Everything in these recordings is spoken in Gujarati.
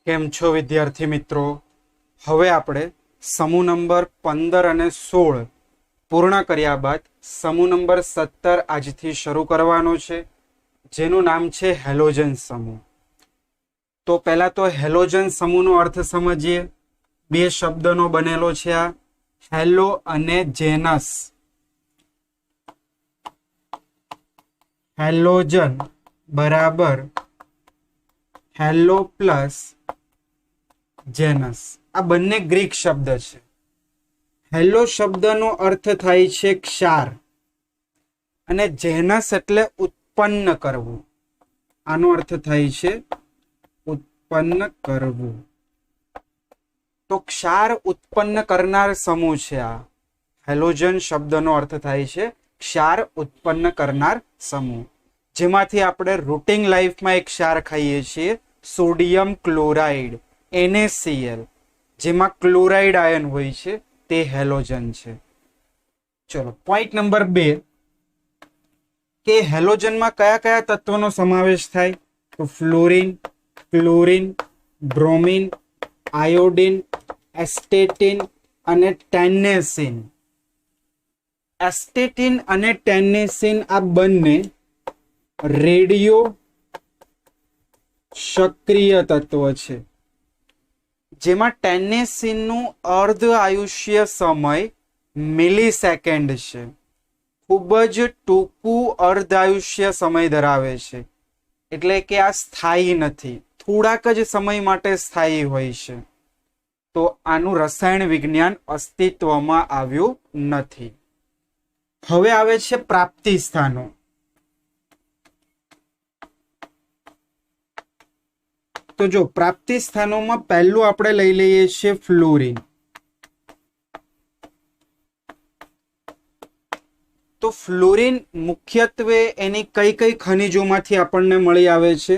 કેમ છો વિદ્યાર્થી મિત્રો? હવે આપણે સમૂહ નંબર 15 અને 16 પૂર્ણ કર્યા બાદ સમૂહ નંબર 17 આજથી શરૂ કરવાનો છે, જેનું નામ છે હેલોજન સમૂહ. તો પહેલા તો હેલોજન સમૂહનો અર્થ સમજીએ. બે શબ્દનો બનેલો છે આ, હેલો અને જેનસ. હેલોજન બરાબર હેલો પ્લસ જેનસ. આ બંને ગ્રીક શબ્દ છે. હેલો શબ્દનો અર્થ થાય છે ક્ષાર અને જેનસ એટલે ઉત્પન્ન કરવું. આનો અર્થ થાય છે ઉત્પન્ન કરવું. તો ક્ષાર ઉત્પન્ન કરનાર સમૂહ છે આ. હેલોજન શબ્દનો અર્થ થાય છે ક્ષાર ઉત્પન્ન કરનાર સમૂહ, જેમાંથી આપણે રૂટિન લાઈફમાં એક ક્ષાર ખાઈએ છીએ, સોડિયમ ક્લોરાઇડ NaCl, જેમાં ક્લોરાઇડ આયન હોય છે, તે હેલોજન છે. ચલો પોઈન્ટ નંબર 2 કે હેલોજનમાં કયા કયા તત્વોનો સમાવેશ થાય? તો ફ્લોરિન, ક્લોરિન, બ્રોમિન, આયોડિન, એસ્ટેટિન અને ટેનેસિન. એસ્ટેટિન અને ટેનેસિન આ બંને રેડિયો સક્રિય તત્વ છે, જેમાં ટેનેસિનનું અર્ધ આયુષ્ય સમય મિલિસેકન્ડ છે. ખૂબ જ ટૂંકું અર્ધ આયુષ્ય સમય ધરાવે છે, એટલે કે આ સ્થાયી નથી, થોડાક જ સમય માટે સ્થાયી હોય છે. તો આનું રસાયણ વિજ્ઞાન અસ્તિત્વમાં આવ્યું નથી. હવે આવે છે પ્રાપ્તિ સ્થાનો. તો જો પ્રાપ્તિ સ્થાનોમાં પહેલું આપણે લઈ લઈએ છીએ ફ્લોરિન. તો ફ્લોરિન મુખ્યત્વે એની કઈ કઈ ખનિજોમાંથી આપણને મળી આવે છે?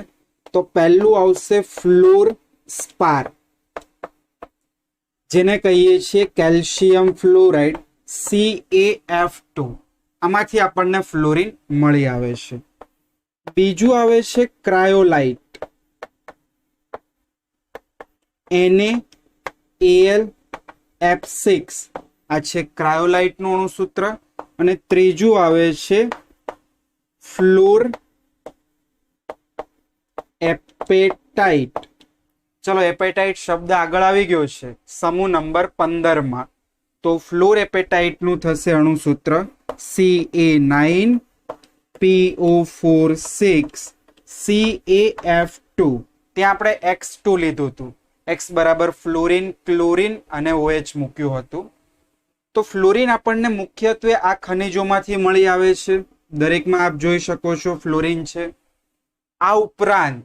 તો પહેલું આવશે ફ્લોર સ્પાર, જેને કહીએ છીએ કેલ્શિયમ ફ્લોરાઇડ CaF2. આમાંથી આપણને ફ્લોરિન મળી આવે છે. બીજું આવે છે ક્રાયોલાઇટ, NaAlF6. આ છે ક્રાયોલાઇટનું અણુસૂત્ર. અને ત્રીજું આવે છે ફ્લોર એપેટાઇટ. ચલો એપેટાઇટ શબ્દ આગળ આવી ગયો છે સમૂહ નંબર 15 માં. તો ફ્લોર એપેટાઇટનું થશે અણુસૂત્ર Ca9PO4 6CaF2. ત્યાં આપણે X2 લીધું હતું. X બરાબર ફ્લોરિન, ક્લોરિન અને OH મૂક્યું હતું. તો ફ્લોરિન આપણને મુખ્યત્વે આ ખનિજોમાંથી મળી આવે છે. દરેકમાં આપ જોઈ શકો છો ફ્લોરિન છે. આ ઉપરાંત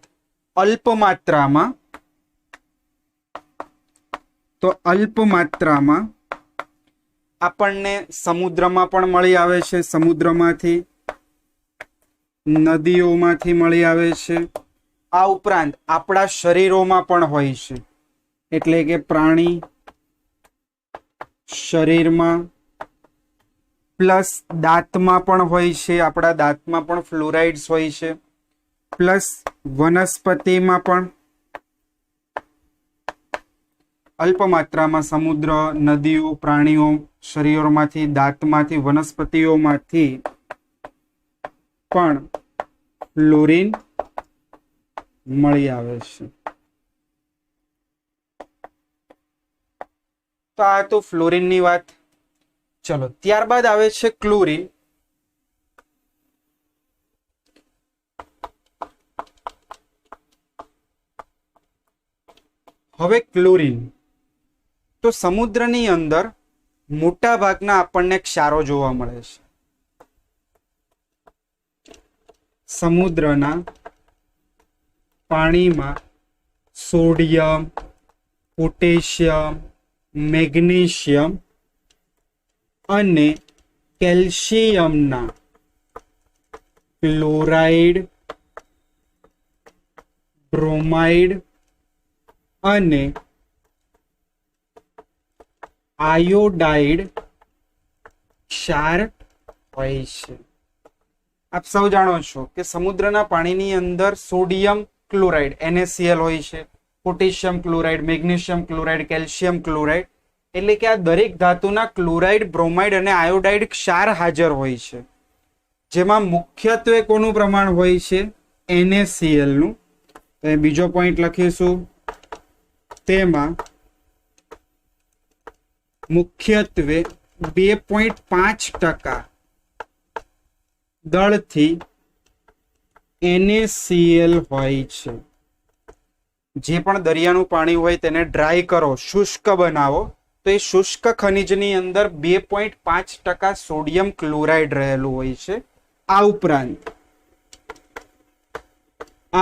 અલ્પ માત્રામાં આપણને સમુદ્રમાં પણ મળી આવે છે. સમુદ્રમાંથી, નદીઓમાંથી મળી આવે છે. આ ઉપરાંત આપણા શરીરોમાં પણ હોય છે, એટલે કે પ્રાણી શરીરમાં, પ્લસ દાંતમાં પણ હોય છે. આપણા દાંતમાં પણ ફ્લોરાઇડ્સ હોય છે. પ્લસ વનસ્પતિમાં પણ અલ્પ માત્રામાં સમુદ્ર, નદીઓ, પ્રાણીઓ, શરીરોમાંથી, દાંતમાંથી, વનસ્પતિઓમાંથી પણ ફ્લોરિન મળી આવે છે. તો આ તો ફ્લોરિનની વાત. ચલો ત્યારબાદ આવે છે ક્લોરિન. હવે ક્લોરિન તો સમુદ્રની અંદર મોટા ભાગના આપણને ક્ષારો જોવા મળે છે. સમુદ્રના પાણીમાં સોડિયમ, પોટેશિયમ, મેગ્નેશિયમ અને કેલ્શિયમના ક્લોરાઇડ, બ્રોમાઇડ અને આયોડાઇડ ક્ષાર હોય છે. આપ સૌ જાણો છો કે સમુદ્રના પાણીની અંદર સોડિયમ ક્લોરાઇડ NaCl હોય છે. Potassium chloride, magnesium chloride, calcium chloride, એટલે કે આ દરેક ધાતુના ક્લોરાઇડ, બ્રોમાઇડ અને આયોડાઇડ ક્ષાર હાજર હોય છે, જેમાં મુખ્યત્વે કોનું પ્રમાણ હોય છે? NaCl નું. તો બીજો પોઈન્ટ લખીશું, તેમાં મુખ્યત્વે 2.5% દળથી NaCl હોય છે. જે પણ દરિયાનું પાણી હોય તેને ડ્રાય કરો, શુષ્ક બનાવો, તો એ શુષ્ક ખનિજની અંદર 2.5% સોડિયમ ક્લોરાઇડ રહેલું હોય છે. આ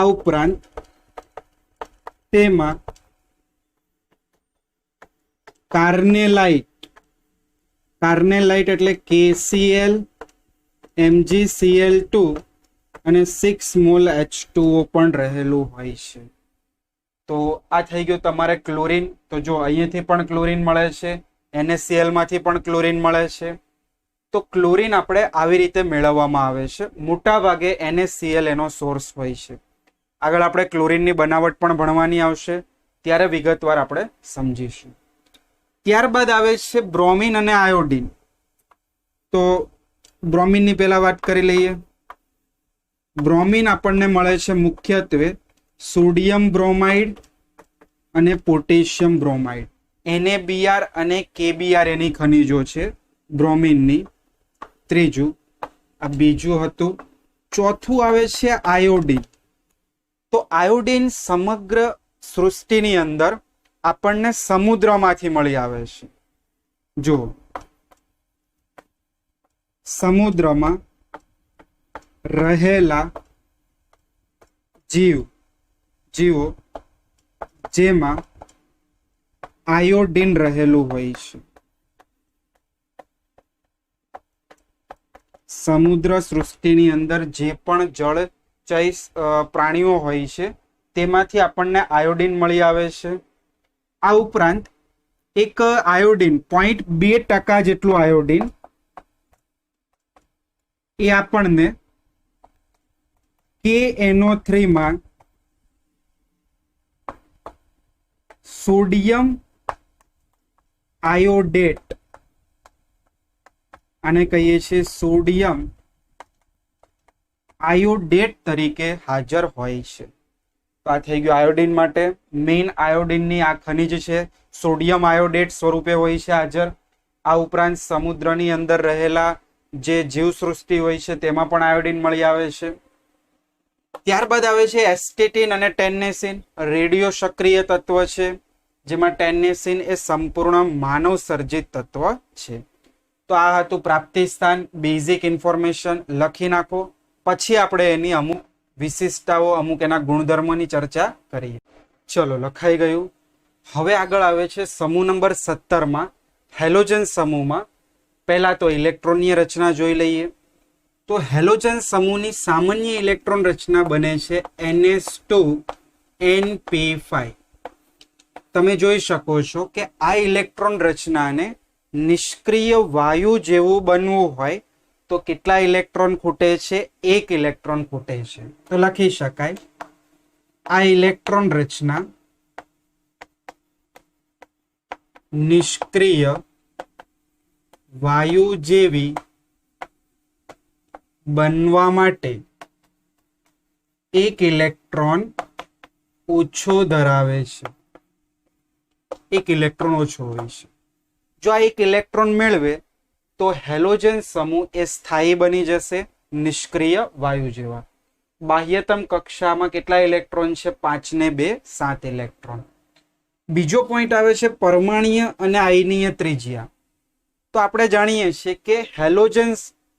ઉપરાંત તેમાં કાર્નેલાઇટ એટલે KCl, MgCl2 અને 6 મોલ H2O પણ રહેલું હોય છે. તો આ થઈ ગયું તમારે ક્લોરીન. તો જો અહીંયાથી પણ ક્લોરીન મળે છે, NaCl માંથી પણ ક્લોરીન મળે છે. તો ક્લોરીન આપણે આવી રીતે મેળવવામાં આવે છે. મોટા ભાગે NaCl એનો સોર્સ હોય છે. આગળ આપણે ક્લોરીનની બનાવટ પણ ભણવાની આવશે, ત્યારે વિગતવાર આપણે સમજીશું. ત્યારબાદ આવે છે બ્રોમિન અને આયોડિન. તો બ્રોમિનની પહેલા વાત કરી લઈએ. બ્રોમિન આપણને મળે છે મુખ્યત્વે સોડિયમ બ્રોમાઇડ અને પોટેશિયમ બ્રોમાઇડ. NaBr અને KBr એની ખનિજો છે બ્રોમિનની. ત્રીજું, આ બીજું હતું. ચોથું આવે છે આયોડિન. તો આયોડિન સમગ્ર સૃષ્ટિની અંદર આપણને સમુદ્રમાંથી મળી આવે છે. જો સમુદ્રમાં રહેલા જીવો જેમાં આયોડિન રહેલું હોય છે. સમુદ્ર સૃષ્ટિની અંદર જે પણ જળચર પ્રાણીઓ હોય છે તેમાંથી આપણને આયોડિન મળી આવે છે. આ ઉપરાંત એક આયોડિન 0.2% જેટલું આયોડિન એ આપણને KNO3 માં સોડિયમ આયોડેટ, આને કહીએ છીએ સોડિયમ આયોડેટ તરીકે હાજર હોય છે. તો આ થઈ ગયું આયોડિન માટે. મેઇન આયોડિનની આ ખનિજ છે, સોડિયમ આયોડેટ સ્વરૂપે હોય છે હાજર. આ ઉપરાંત સમુદ્રની અંદર રહેલા જે જીવસૃષ્ટિ હોય છે તેમાં પણ આયોડિન મળી આવે છે. ત્યારબાદ આવે છે એસ્ટેટિન અને ટેન્નેસિન. રેડિયો સક્રિય તત્વ છે, જેમાં ટેન્નેસિન એ સંપૂર્ણ માનવ સર્જિત તત્વ છે. તો આ હતું પ્રાપ્તિ સ્થાન, બેઝિક ઇન્ફોર્મેશન. લખી નાખો, પછી આપણે એની અમુક વિશિષ્ટતાઓ, અમુક એના ગુણધર્મોની ચર્ચા કરીએ. ચલો, લખાઈ ગયું. હવે આગળ આવે છે સમૂહ નંબર 17 હેલોજન સમૂહમાં. પહેલા તો ઇલેક્ટ્રોનની રચના જોઈ લઈએ. તો હેલોજન સમૂહની સામાન્ય ઇલેક્ટ્રોન રચના બને છે NH2NP5. તમે જોઈ શકો છો કે આ ઇલેક્ટ્રોન રચનાને નિષ્ક્રિય વાયુ જેવું બનવું હોય તો કેટલા ઇલેક્ટ્રોન ખૂટે છે? 1 ઇલેક્ટ્રોન ખૂટે છે. તો લખી શકાય, આ ઇલેક્ટ્રોન રચના નિષ્ક્રિય વાયુ જેવી બનવા માટે 1 ઇલેક્ટ્રોન ઓછો ધરાવે છે. 1 ઇલેક્ટ્રોન ઓછો હોય છે. જો આ 1 ઇલેક્ટ્રોન મેળવે તો હેલોજન સમૂહ એ સ્થાયી બની જશે, નિષ્ક્રિય વાયુ જેવા. બાહ્યતમ કક્ષામાં કેટલા ઇલેક્ટ્રોન છે? 5 ને 2 7 ઇલેક્ટ્રોન. બીજો પોઈન્ટ આવે છે પરમાણ્વીય અને આયનીય ત્રિજ્યા. તો આપણે જાણીએ છીએ કે હેલોજન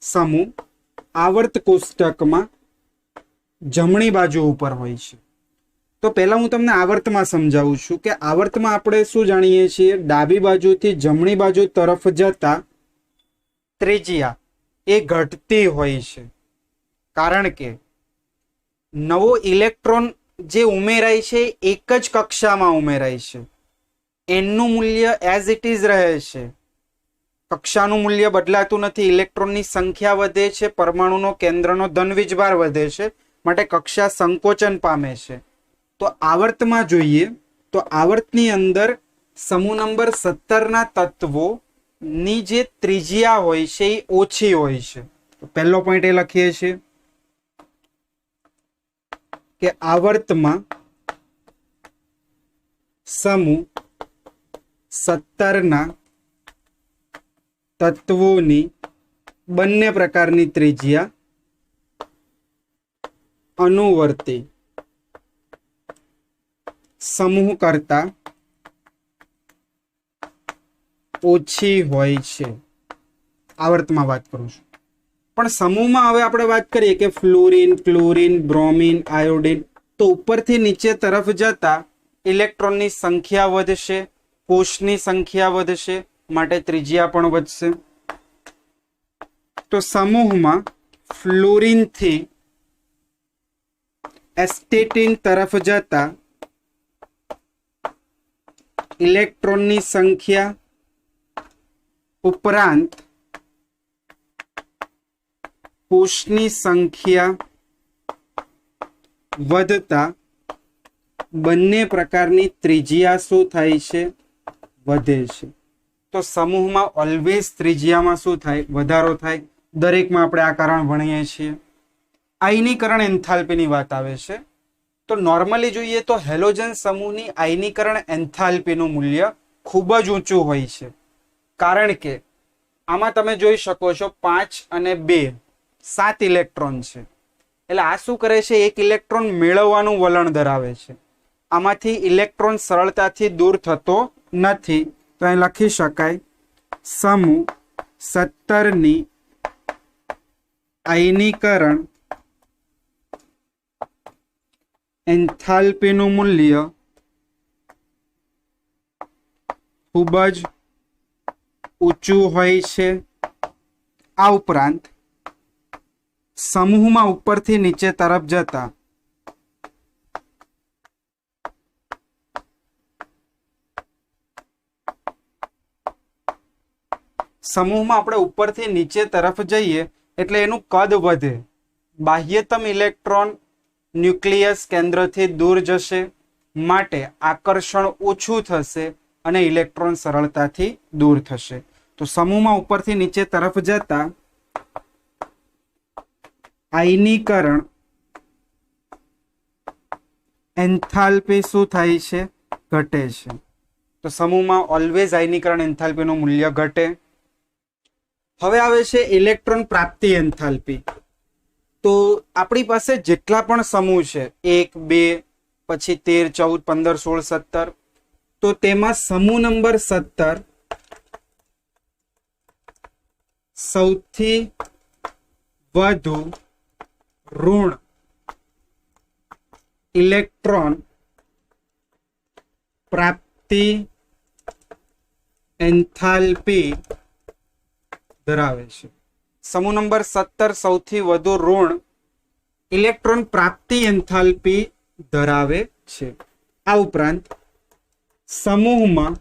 સમૂહ આવર્ત કોષ્ટકમાં જમણી બાજુ ઉપર હોય છે. તો પહેલા હું તમને આવર્તમાં સમજાવું છું કે આવર્તમાં આપણે શું જાણીએ છીએ? ડાબી બાજુથી જમણી બાજુ તરફ જતા ત્રિજ્યા એ ઘટતી હોય છે, કારણ કે નવો ઇલેક્ટ્રોન જે ઉમેરાય છે એક જ કક્ષામાં ઉમેરાય છે. એનનું મૂલ્ય એઝ ઇટ ઇઝ રહે છે, કક્ષાનું મૂલ્ય બદલાતું નથી. ઇલેક્ટ્રોનની સંખ્યા વધે છે, પરમાણુનો કેન્દ્રનો ધન વીજભાર વધે છે, માટે કક્ષા સંકોચન પામે છે. તો આવર્તમાં જોઈએ તો આવર્તની અંદર સમૂહ નંબર 17 ના તત્વોની જે ત્રિજ્યા હોય છે એ ઓછી હોય છે. તો પહેલો પોઈન્ટ એ લખીએ છીએ કે આવર્તમાં સમૂહ 17 ના તત્વોની બંને પ્રકારની ત્રિજ્યા અનુવર્તી સમૂહ કરતા ઓછી હોય છે. આવર્તમાં વાત કરું છું. પણ સમૂહમાં હવે આપણે વાત કરીએ કે ફ્લોરિન, ક્લોરિન, બ્રોમિન, આયોડિન, તો ઉપરથી નીચે તરફ જતા ઇલેક્ટ્રોનની સંખ્યા વધશે, કોષની સંખ્યા વધશે, માટે ત્રિજ્યા પણ વધશે. તો સમૂહમાં ફ્લોરિનથી એસ્ટેટિન તરફ જતા ઇલેક્ટ્રોનની સંખ્યા ઉપરાંત કોષની સંખ્યા વધતા બંને પ્રકારની ત્રિજ્યા શું થાય છે? વધે છે. તો સમૂહમાં ઓલવેઝ ત્રિજ્યામાં શું થાય? વધારો થાય. દરેકમાં આપણે આ કારણ ભણીએ છીએ. આયનીકરણ એન્થાલ્પીની વાત આવે છે. તો નોર્મલી જોઈએ તો હેલોજન સમૂહની આયનીકરણ એન્થાલ્પીનું મૂલ્ય ખૂબ જ ઊંચું હોય છે. કારણ કે આમાં તમે જોઈ શકો છો 5 અને 2 7 ઇલેક્ટ્રોન છે. એટલે આ શું કરે છે? એક ઇલેક્ટ્રોન મેળવવાનું વલણ ધરાવે છે. આમાંથી ઇલેક્ટ્રોન સરળતાથી દૂર થતો નથી. તો અહીં લખી શકાય સમૂહ 17ની આયનીકરણ એન્થાલ્પીનું મૂલ્ય ખૂબ જ ઊંચું હોય છે. આ ઉપરાંત સમૂહમાં ઉપરથી નીચે તરફ જતા સમૂહમાં આપણે ઉપરથી નીચે તરફ જઈએ એટલે એનું કદ વધે. બાહ્યતમ ઇલેક્ટ્રોન ન્યુક્લિયસ કેન્દ્રથી દૂર જશે, માટે આકર્ષણ ઓછું થશે અને ઇલેક્ટ્રોન સરળતાથી દૂર થશે. તો સમૂહમાં ઉપરથી નીચે તરફ જતા આયનીકરણ એન્થાલ્પી શું થાય છે? ઘટે છે. તો સમૂહમાં ઓલવેઝ આયનીકરણ એન્થાલ્પીનું મૂલ્ય ઘટે. હવે આવે છે ઇલેક્ટ્રોન પ્રાપ્તિ એન્થાલ્પી. તો આપણી પાસે જેટલા પણ સમૂહ છે 1, 2, પછી 13, 14, 15, 16, 17, તો તેમાં સમૂહ નંબર 17 સૌથી વધુ ઋણ ઇલેક્ટ્રોન પ્રાપ્તિ એન્થાલ્પી ધરાવે છે. સમૂહ નંબર 17 સૌથી વધુ ઋણ ઇલેક્ટ્રોન પ્રાપ્તિ એન્થાલ્પી ધરાવે છે. આ ઉપરાંત સમૂહમાં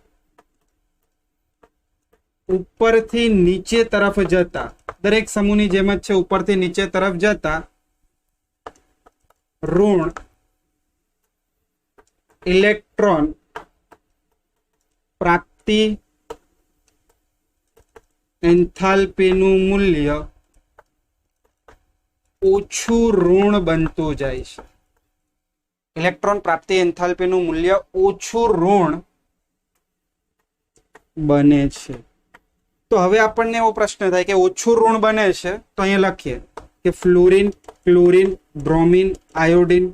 ઉપરથી નીચે તરફ જતા, દરેક સમૂહની જેમ જ છે, ઉપરથી નીચે તરફ જતા ઋણ ઇલેક્ટ્રોન પ્રાપ્તિ એન્થાલ્પીનું મૂલ્ય ઓછું ઋણ બનતું જાય છે. ઇલેક્ટ્રોન પ્રાપ્તિ એન્થાલ્પીનું મૂલ્ય ઓછું ઋણ બને છે. તો હવે આપણને એવો પ્રશ્ન થાય કે ઓછું ઋણ બને છે, તો અહીંયા લખીએ કે ફ્લોરિન, ક્લોરિન, બ્રોમિન, આયોડિન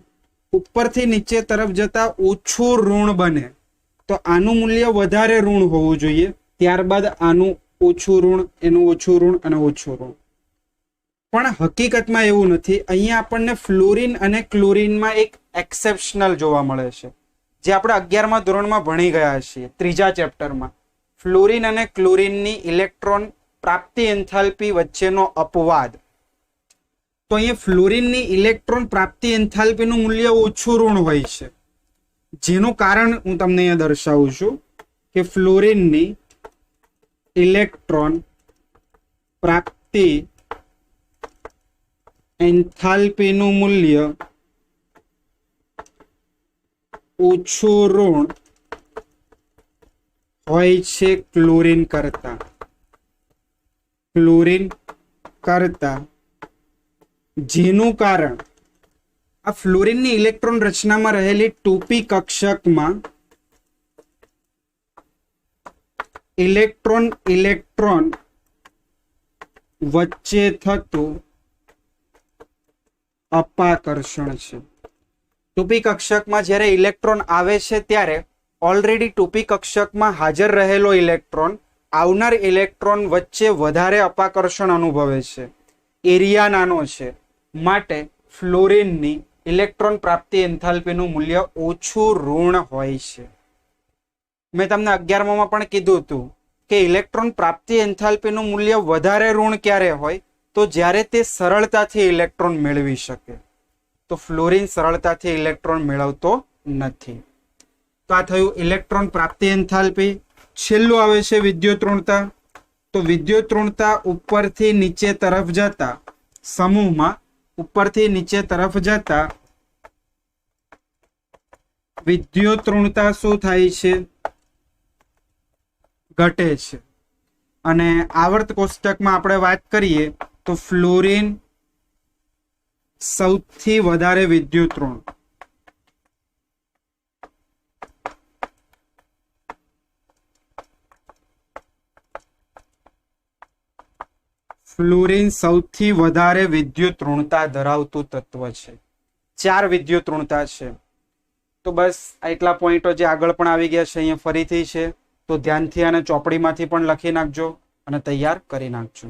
ઉપરથી નીચે તરફ જતા ઓછું ઋણ બને, તો આનું મૂલ્ય વધારે ઋણ હોવું જોઈએ. ત્યારબાદ આનું ઓછું ઋણ, એનું ઓછું ઋણ અને ઓછું ઋણ. પણ હકીકતમાં એવું નથી. અહીંયા આપણને ફ્લોરિન અને ક્લોરિનમાં એક એક્સેપ્શનલ જોવા મળે છે, જે આપણે 11મા ધોરણમાં ભણી ગયા છીએ, 3જા ચેપ્ટરમાં. ફ્લોરિન અને ક્લોરિનની ઇલેક્ટ્રોન પ્રાપ્તિ એન્થાલ્પી વચ્ચેનો અપવાદ. તો અહીંયા ફ્લોરિનની ઇલેક્ટ્રોન પ્રાપ્તિ એન્થાલ્પીનું મૂલ્ય ઓછું ઋણ હોય છે, જેનું કારણ હું તમને અહીંયા દર્શાવું છું કે ફ્લોરિનની ઇલેક્ટ્રોન પ્રાપ્તિ એન્થાલ્પીનું મૂલ્ય ઓછું ઋણ હોય છે ક્લોરીન કરતા, જેનું કારણ આ ફ્લોરીનની ઇલેક્ટ્રોન રચનામાં રહેલી 2p કક્ષકમાં ઇલેક્ટ્રોન વચ્ચે થતું અપાકર્ષણ છે. 2p કક્ષકમાં જ્યારે ઇલેક્ટ્રોન આવે છે ત્યારે ઓલરેડી 2p કક્ષકમાં હાજર રહેલો ઇલેક્ટ્રોન આવનાર ઇલેક્ટ્રોન વચ્ચે વધારે અપાકર્ષણ અનુભવે છે, એરિયા નાનો છે, માટે ફ્લોરીનની ઇલેક્ટ્રોન પ્રાપ્તિ એન્થાલ્પીનું મૂલ્ય ઓછું ઋણ હોય છે. મેં તમને 11માં પણ કીધું હતું કે ઇલેક્ટ્રોન પ્રાપ્તિ એન્થાલ્પીનું મૂલ્ય વધારે ઋણ ક્યારે હોય? તો જ્યારે તે સરળતાથી ઇલેક્ટ્રોન મેળવી શકે. તો ફ્લોરીન સરળતાથી ઇલેક્ટ્રોન મેળવતો નથી. તો આ થયું ઇલેક્ટ્રોન પ્રાપ્તિ એન્થાલ્પી. છેલ્લું આવે છે વિદ્યુતઋણતા. તો વિદ્યુતઋણતા ઉપરથી નીચે તરફ જતા સમૂહમાં ઉપરથી નીચે તરફ જતા વિદ્યુતઋણતા શું થાય છે? ઘટે છે. અને આવર્ત કોષ્ટકમાં આપણે વાત કરીએ તો ફ્લોરીન સૌથી વધારે વિદ્યુતઋણ, ફ્લોરીન સૌથી વધારે વિદ્યુતઋણતા ધરાવતું તત્વ છે. 4 વિદ્યુતઋણતા છે. તો બસ આટલા પોઈન્ટો જે આગળ પણ આવી ગયા છે અહીંયા ફરીથી છે, તો ધ્યાનથી અને ચોપડીમાંથી પણ લખી નાખજો અને તૈયાર કરી નાખજો.